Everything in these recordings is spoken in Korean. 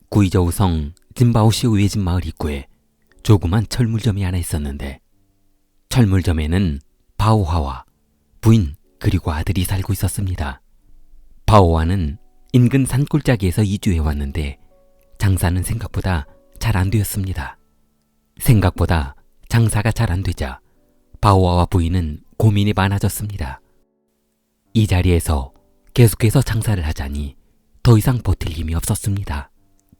구이저우성 진바오시 우회진 마을 입구에 조그만 철물점이 하나 있었는데 철물점에는 바오화와 부인 그리고 아들이 살고 있었습니다. 바오화는 인근 산골짜기에서 이주해왔는데 장사는 생각보다 잘 안 되었습니다. 생각보다 장사가 잘 안 되자 바오화와 부인은 고민이 많아졌습니다. 이 자리에서 계속해서 장사를 하자니 더 이상 버틸 힘이 없었습니다.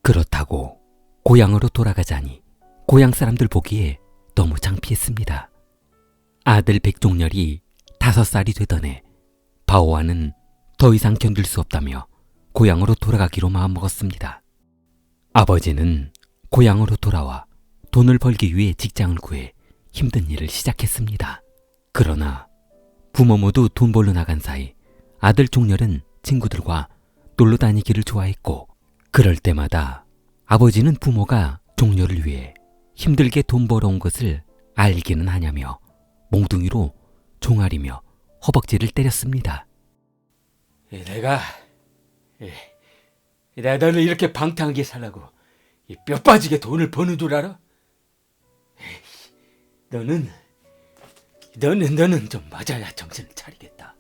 그렇다고 고향으로 돌아가자니 고향 사람들 보기에 너무 창피했습니다. 아들 백종렬이 5살이 되던 해 바오와는 더 이상 견딜 수 없다며 고향으로 돌아가기로 마음먹었습니다. 아버지는 고향으로 돌아와 돈을 벌기 위해 직장을 구해 힘든 일을 시작했습니다. 그러나 부모 모두 돈 벌러 나간 사이 아들 종렬은 친구들과 놀러 다니기를 좋아했고 그럴 때마다 아버지는 부모가 종렬을 위해 힘들게 돈 벌어온 것을 알기는 하냐며 몽둥이로 종아리며 허벅지를 때렸습니다. 내가 너를 이렇게 방탕하게 살라고 뼈 빠지게 돈을 버는 줄 알아? 너는 좀 맞아야 정신을 차리겠다.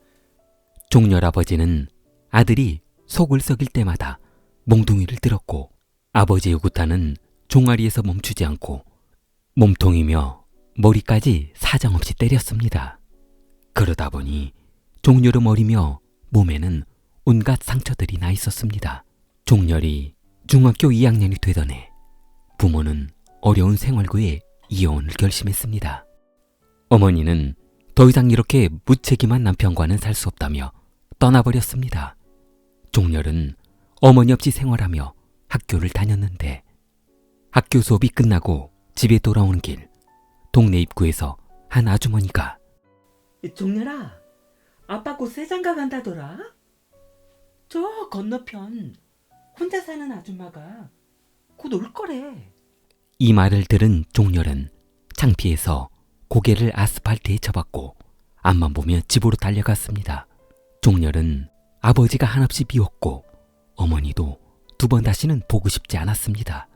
종렬 아버지는 아들이 속을 썩일 때마다 몽둥이를 들었고 아버지의 구타는 종아리에서 멈추지 않고 몸통이며 머리까지 사정없이 때렸습니다. 그러다 보니 종렬의 머리며 몸에는 온갖 상처들이 나 있었습니다. 종렬이 중학교 2학년이 되던 해 부모는 어려운 생활고에 이혼을 결심했습니다. 어머니는 더 이상 이렇게 무책임한 남편과는 살 수 없다며 떠나버렸습니다. 종렬은 어머니 없이 생활하며 학교를 다녔는데 학교 수업이 끝나고 집에 돌아오는 길 동네 입구에서 한 아주머니가 종렬아, 아빠 곧 새장가 간다더라? 저 건너편 혼자 사는 아줌마가 곧 올 거래. 이 말을 들은 종렬은 창피해서 고개를 아스팔트에 쳐박고 앞만 보며 집으로 달려갔습니다. 종렬은 아버지가 한없이 미웠고 어머니도 2번 다시는 보고 싶지 않았습니다.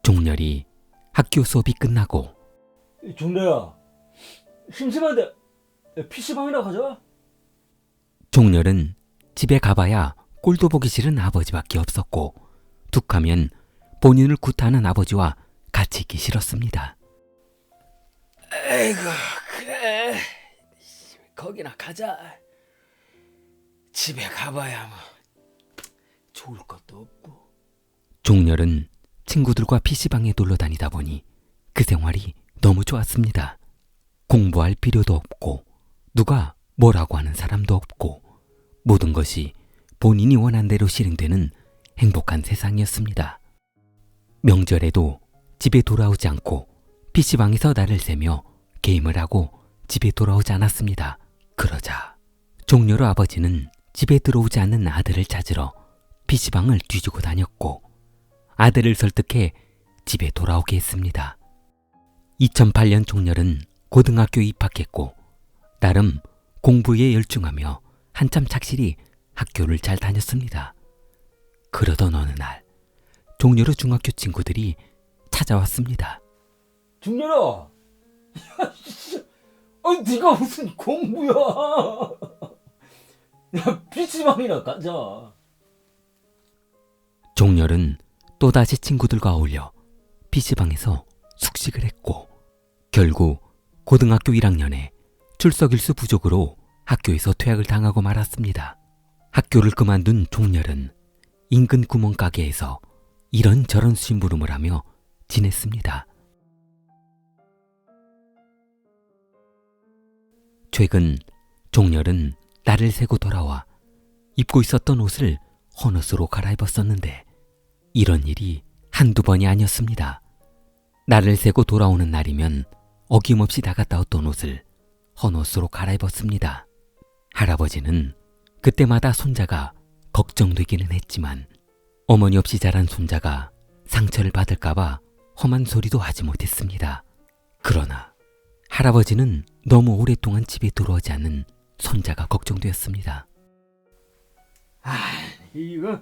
종렬이 학교 수업이 끝나고 종렬아, 심심한데 PC방이나 가자. 종렬은 집에 가봐야 꼴도 보기 싫은 아버지밖에 없었고 툭하면 본인을 구타하는 아버지와 같이 있기 싫었습니다. 에이구, 그래. 거기나 가자. 집에 가봐야 뭐 좋을 것도 없고. 종렬은 친구들과 PC방에 놀러 다니다 보니 그 생활이 너무 좋았습니다. 공부할 필요도 없고 누가 뭐라고 하는 사람도 없고 모든 것이 본인이 원한 대로 실행되는 행복한 세상이었습니다. 명절에도 집에 돌아오지 않고 PC방에서 날을 새며 게임을 하고 집에 돌아오지 않았습니다. 그러자 종렬의 아버지는 집에 들어오지 않는 아들을 찾으러 PC방을 뒤지고 다녔고 아들을 설득해 집에 돌아오게 했습니다. 2008년 종렬은 고등학교에 입학했고 나름 공부에 열중하며 한참 착실히 학교를 잘 다녔습니다. 그러던 어느 날 종렬의 중학교 친구들이 찾아왔습니다. 종렬아, 네가 무슨 공부야? 야, PC방이나 가자. 종렬은 또다시 친구들과 어울려 PC방에서 숙식을 했고 결국 고등학교 1학년에 출석일수 부족으로 학교에서 퇴학을 당하고 말았습니다. 학교를 그만둔 종렬은 인근 구멍가게에서 이런저런 심부름을 하며 지냈습니다. 최근 종렬은 날을 새고 돌아와 입고 있었던 옷을 헌옷으로 갈아입었었는데 이런 일이 한두 번이 아니었습니다. 날을 새고 돌아오는 날이면 어김없이 나갔다 왔던 옷을 헌옷으로 갈아입었습니다. 할아버지는 그때마다 손자가 걱정되기는 했지만 어머니 없이 자란 손자가 상처를 받을까봐 험한 소리도 하지 못했습니다. 그러나 할아버지는 너무 오랫동안 집에 들어오지 않는 손자가 걱정되었습니다. 이거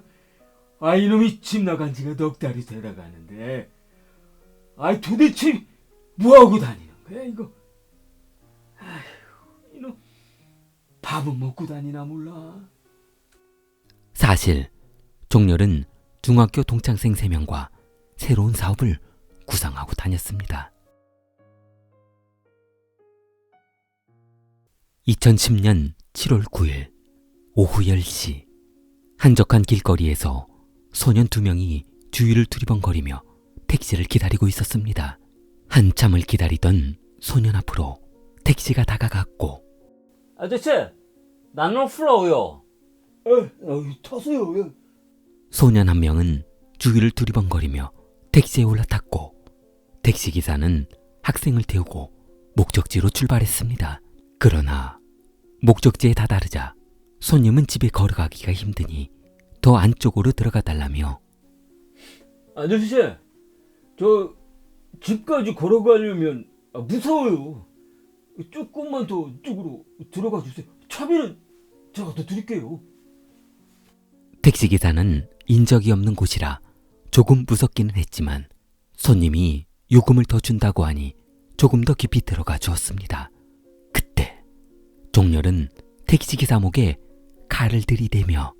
이놈이 집 나간 지가 넉 달이 되다 가는데 도대체 뭐하고 다니는 거야 이거? 아휴, 이놈 밥은 먹고 다니나 몰라. 사실 종렬은 중학교 동창생 3명과 새로운 사업을 구상하고 다녔습니다. 2010년 7월 9일 오후 10시 한적한 길거리에서 소년 2명이 주위를 두리번거리며 택시를 기다리고 있었습니다. 한참을 기다리던 소년 앞으로 택시가 다가갔고 아저씨, 나는 플로우요. 타세요. 소년 한 명은 주위를 두리번거리며 택시에 올라탔고 택시기사는 학생을 태우고 목적지로 출발했습니다. 그러나 목적지에 다다르자 손님은 집에 걸어가기가 힘드니 더 안쪽으로 들어가 달라며 아저씨, 저 집까지 걸어가려면 무서워요. 조금만 더 쪽으로 들어가 주세요. 차비는 제가 더 드릴게요. 택시기사는 인적이 없는 곳이라 조금 무섭기는 했지만 손님이 요금을 더 준다고 하니 조금 더 깊이 들어가 주었습니다. 그때 종렬은 택시기사 목에 칼을 들이대며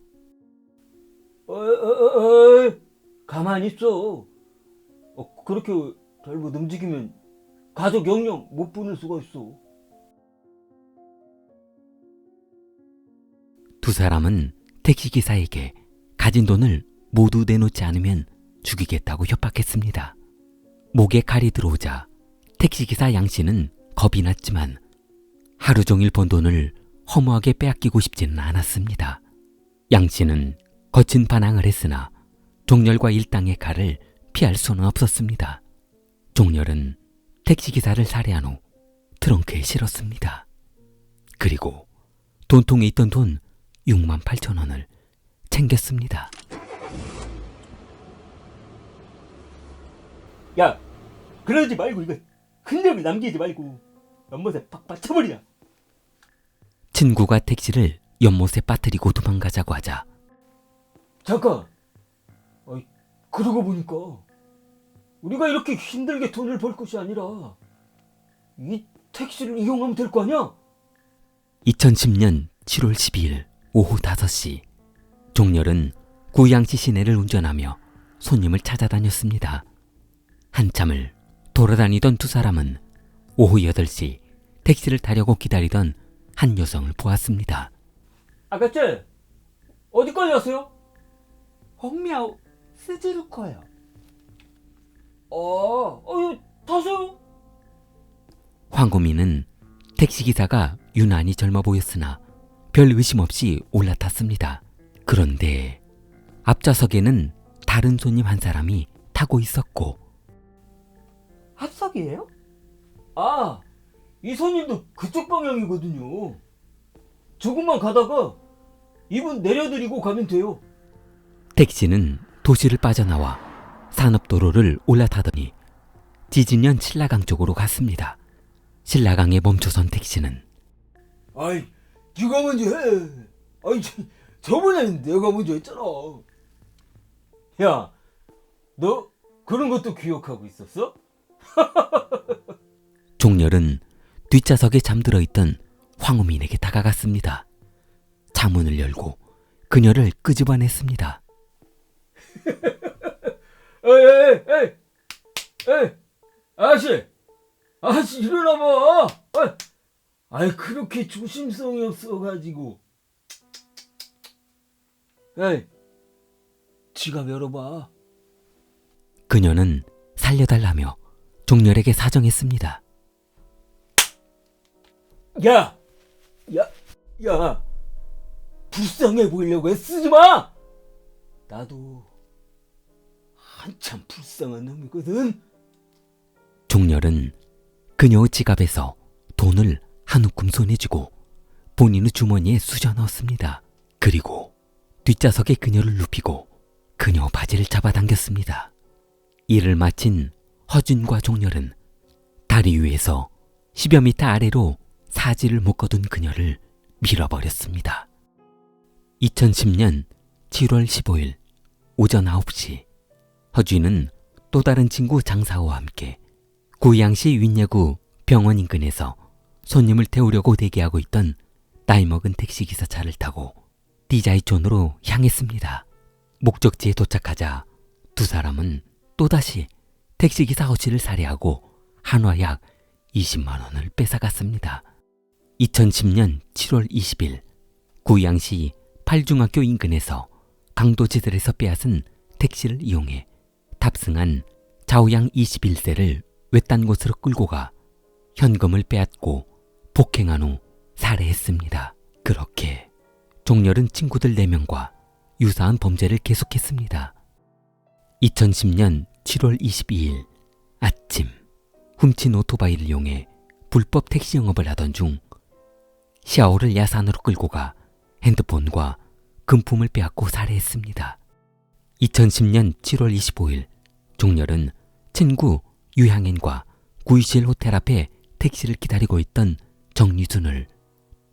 가만히 있어. 그렇게 잘못 움직이면 가족 영영 못 보낼 수가 있어. 두 사람은 택시기사에게 가진 돈을 모두 내놓지 않으면 죽이겠다고 협박했습니다. 목에 칼이 들어오자 택시기사 양씨는 겁이 났지만 하루 종일 번 돈을 허무하게 빼앗기고 싶지는 않았습니다. 양씨는 거친 반항을 했으나 종렬과 일당의 칼을 피할 수는 없었습니다. 종렬은 택시기사를 살해한 후 트렁크에 실었습니다. 그리고 돈통에 있던 돈 68,000원을 챙겼습니다. 야, 그러지 말고 이거 흔적을 남기지 말고 연못에 팍 받쳐버리자. 친구가 택시를 연못에 빠뜨리고 도망가자고 하자 잠깐. 그러고 보니까 우리가 이렇게 힘들게 돈을 벌 것이 아니라 이 택시를 이용하면 될 거 아니야? 2010년 7월 12일 오후 5시 종렬은 고양시 시내를 운전하며 손님을 찾아다녔습니다. 한참을 돌아다니던 두 사람은 오후 8시 택시를 타려고 기다리던 한 여성을 보았습니다. 아가씨, 어디까지 왔어요? 홍미아오 스즈루커요. 타세요. 황고민은 택시기사가 유난히 젊어 보였으나 별 의심 없이 올라탔습니다. 그런데 앞좌석에는 다른 손님 한 사람이 타고 있었고 합석이에요? 이 손님도 그쪽 방향이거든요. 조금만 가다가 이분 내려드리고 가면 돼요. 택시는 도시를 빠져나와 산업도로를 올라타더니 지진현 신라강 쪽으로 갔습니다. 신라강에 멈춰선 택시는 네가 먼저 해. 저번엔 내가 먼저 했잖아. 야, 너 그런 것도 기억하고 있었어? 종렬은 뒷좌석에 잠들어 있던 황우민에게 다가갔습니다. 차문을 열고 그녀를 끄집어냈습니다. 에이, 아저씨 일어나봐. 그렇게 조심성이 없어가지고. 에이, 지갑 열어봐. 그녀는 살려달라며 종렬에게 사정했습니다. 야, 불쌍해 보이려고 애쓰지 마. 나도 한참 불쌍한 놈이거든. 종렬은 그녀의 지갑에서 돈을 한 움큼 손에 쥐고 본인의 주머니에 수저 넣었습니다. 그리고 뒷좌석에 그녀를 눕히고 그녀 바지를 잡아당겼습니다. 일을 마친 허준과 종렬은 다리 위에서 10여 미터 아래로 사지를 묶어둔 그녀를 밀어버렸습니다. 2010년 7월 15일 오전 9시 허준은 또 다른 친구 장사호와 함께 고양시 윈예구 병원 인근에서 손님을 태우려고 대기하고 있던 나이 먹은 택시기사 차를 타고 디자이촌으로 향했습니다. 목적지에 도착하자 두 사람은 또다시 택시기사 허씨를 살해하고 한화 약 20만 원을 뺏어갔습니다. 2010년 7월 20일 고양시 팔중학교 인근에서 강도지들에서 빼앗은 택시를 이용해 탑승한 자오양 21세를 외딴 곳으로 끌고 가 현금을 빼앗고 폭행한 후 살해했습니다. 그렇게 종렬은 친구들 4명과 유사한 범죄를 계속했습니다. 2010년 7월 22일 아침 훔친 오토바이를 이용해 불법 택시 영업을 하던 중 샤오를 야산으로 끌고 가 핸드폰과 금품을 빼앗고 살해했습니다. 2010년 7월 25일 종렬은 친구 유향엔과 구이실 호텔 앞에 택시를 기다리고 있던 정유순을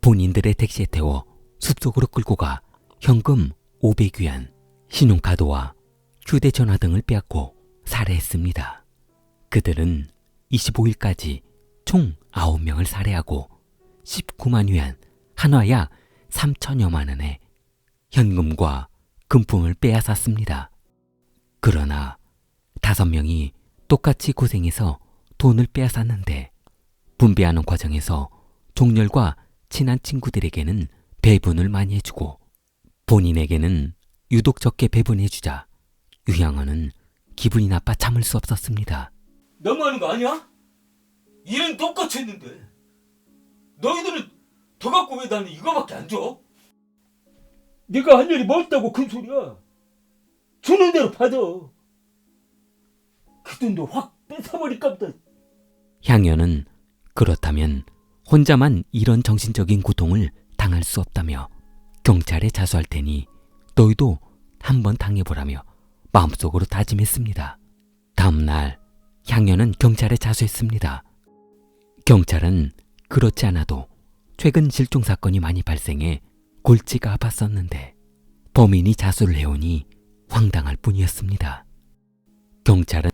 본인들의 택시에 태워 숲속으로 끌고 가 현금 500위안, 신용카드와 휴대전화 등을 빼앗고 살해했습니다. 그들은 25일까지 총 9명을 살해하고 19만 위안, 한화 약 3천여만 원의 현금과 금품을 빼앗았습니다. 그러나 5명이 똑같이 고생해서 돈을 빼앗았는데 분배하는 과정에서 종렬과 친한 친구들에게는 배분을 많이 해주고 본인에게는 유독 적게 배분해주자 유향언은 기분이 나빠 참을 수 없었습니다. 너무하는 거 아니야? 일은 똑같이 했는데 너희들은 더 갖고 왜 나는 이거밖에 안 줘? 네가 한 일이 멀다고 큰 소리야. 주는 대로 받아. 그 돈도 확 뺏어버릴까 보다. 향연은 그렇다면 혼자만 이런 정신적인 고통을 당할 수 없다며 경찰에 자수할 테니 너희도 한번 당해보라며 마음속으로 다짐했습니다. 다음날 향연은 경찰에 자수했습니다. 경찰은 그렇지 않아도 최근 실종 사건이 많이 발생해 골치가 아팠었는데 범인이 자수를 해오니 황당할 뿐이었습니다. 경찰은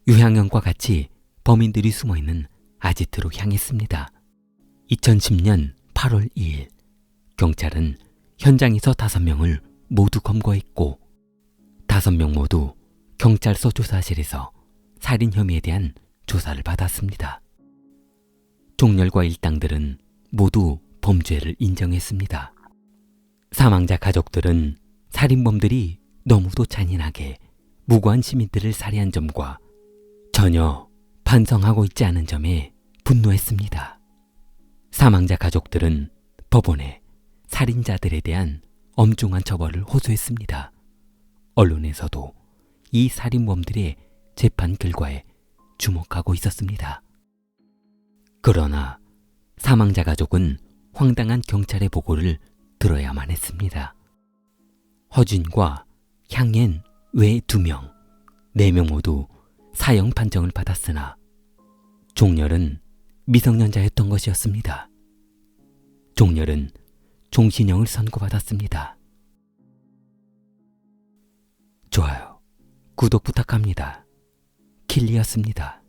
유향연과 같이 범인들이 숨어있는 아지트로 향했습니다. 2010년 8월 2일 경찰은 현장에서 5명을 모두 검거했고 5명 모두 경찰서 조사실에서 살인 혐의에 대한 조사를 받았습니다. 종렬과 일당들은 모두 범죄를 인정했습니다. 사망자 가족들은 살인범들이 너무도 잔인하게 무고한 시민들을 살해한 점과 전혀 반성하고 있지 않은 점에 분노했습니다. 사망자 가족들은 법원에 살인자들에 대한 엄중한 처벌을 호소했습니다. 언론에서도 이 살인범들의 재판 결과에 주목하고 있었습니다. 그러나 사망자 가족은 황당한 경찰의 보고를 들어야만 했습니다. 허준과 향엔 외 2명, 4명 모두 사형 판정을 받았으나 종렬은 미성년자였던 것이었습니다. 종렬은 종신형을 선고받았습니다. 좋아요, 구독 부탁합니다. 킬리였습니다.